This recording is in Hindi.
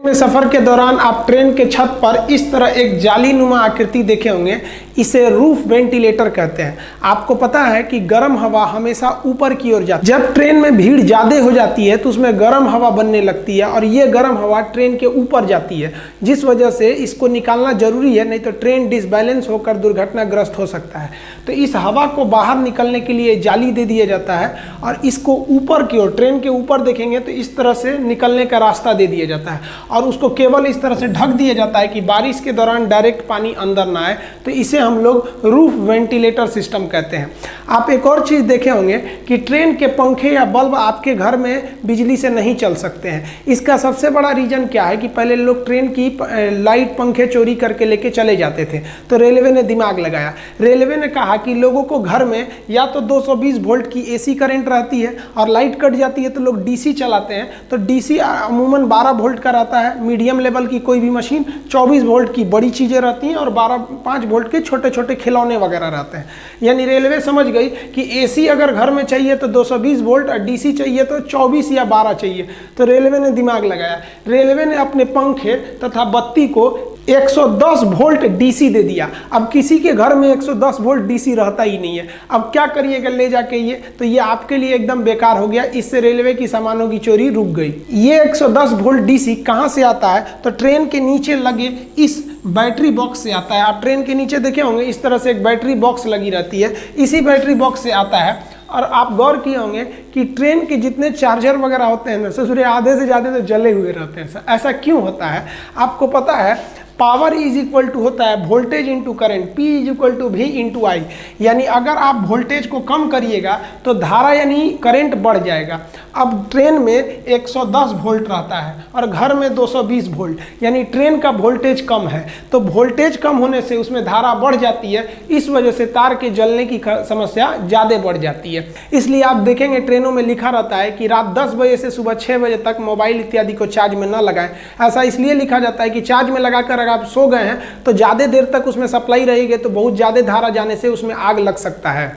में सफर के दौरान आप ट्रेन के छत पर इस तरह एक जालीनुमा आकृति देखे होंगे, इसे रूफ वेंटिलेटर कहते हैं। आपको पता है कि गर्म हवा हमेशा ऊपर की ओर जाती है। जब ट्रेन में भीड़ ज़्यादा हो जाती है तो उसमें गर्म हवा बनने लगती है और ये गर्म हवा ट्रेन के ऊपर जाती है, जिस वजह से इसको निकालना जरूरी है, नहीं तो ट्रेन डिसबैलेंस होकर दुर्घटनाग्रस्त हो सकता है। तो इस हवा को बाहर निकलने के लिए जाली दे दिया जाता है और इसको ऊपर की ओर, ट्रेन के ऊपर देखेंगे तो इस तरह से निकलने का रास्ता दे दिया जाता है और उसको केवल इस तरह से ढक दिया जाता है कि बारिश के दौरान डायरेक्ट पानी अंदर ना आए। तो इसे हम लोग रूफ वेंटिलेटर सिस्टम कहते हैं। आप एक और चीज़ देखे होंगे कि ट्रेन के पंखे या बल्ब आपके घर में बिजली से नहीं चल सकते हैं। इसका सबसे बड़ा रीज़न क्या है कि पहले लोग ट्रेन की लाइट पंखे चोरी करके लेके चले जाते थे, तो रेलवे ने दिमाग लगाया। रेलवे ने कहा कि लोगों को घर में या तो 220 वोल्ट की एसी करंट रहती है और लाइट कट जाती है तो लोग डीसी चलाते हैं। तो डीसी अमूमन 12 वोल्ट का रहता है, मीडियम लेवल की कोई भी मशीन 24 वोल्ट की बड़ी चीज़ें रहती हैं और 5 वोल्ट के छोटे छोटे खिलौने वगैरह रहते हैं। यानी रेलवे समझ गई कि एसी अगर घर में चाहिए तो 220 वोल्ट और डीसी चाहिए तो 24 या 12 चाहिए। तो रेलवे ने दिमाग लगाया। रेलवे ने अपने पंखे तथा बत्ती को 110 वोल्ट डीसी दे दिया। अब किसी के घर में 110 वोल्ट डीसी रहता ही नहीं है। अब क्या करिएगा ले जाके ये, तो ये आपके लिए एकदम बेकार हो गया। इससे रेलवे की सामानों की चोरी रुक गई। ये 110 वोल्ट डीसी कहाँ से आता है? तो ट्रेन के नीचे लगे इस बैटरी बॉक्स से आता है। आप ट्रेन के नीचे देखे होंगे इस तरह से एक बैटरी बॉक्स लगी रहती है, इसी बैटरी बॉक्स से आता है। और आप गौर किए होंगे कि ट्रेन के जितने चार्जर वगैरह होते हैं ना ससुरे आधे से ज़्यादा तो जले हुए रहते हैं। ऐसा क्यों होता है? आपको पता है पावर इज इक्वल टू होता है voltage into current, P is equal to V into I. यानी अगर आप वोल्टेज को कम करिएगा तो धारा यानी करंट बढ़ जाएगा। अब ट्रेन में 110 वोल्ट रहता है और घर में 220 वोल्ट, यानी ट्रेन का वोल्टेज कम है। तो वोल्टेज कम होने से उसमें धारा बढ़ जाती है, इस वजह से तार के जलने की समस्या ज़्यादा बढ़ जाती है। इसलिए आप देखेंगे ट्रेनों में लिखा रहता है कि रात 10 बजे से सुबह 6 बजे तक मोबाइल इत्यादि को चार्ज में न लगाएं। ऐसा इसलिए लिखा जाता है कि चार्ज में लगाकर अगर आप सो गए हैं तो ज़्यादा देर तक उसमें सप्लाई रहेगी तो बहुत ज़्यादा धारा जाने से उसमें आग लग सकता है।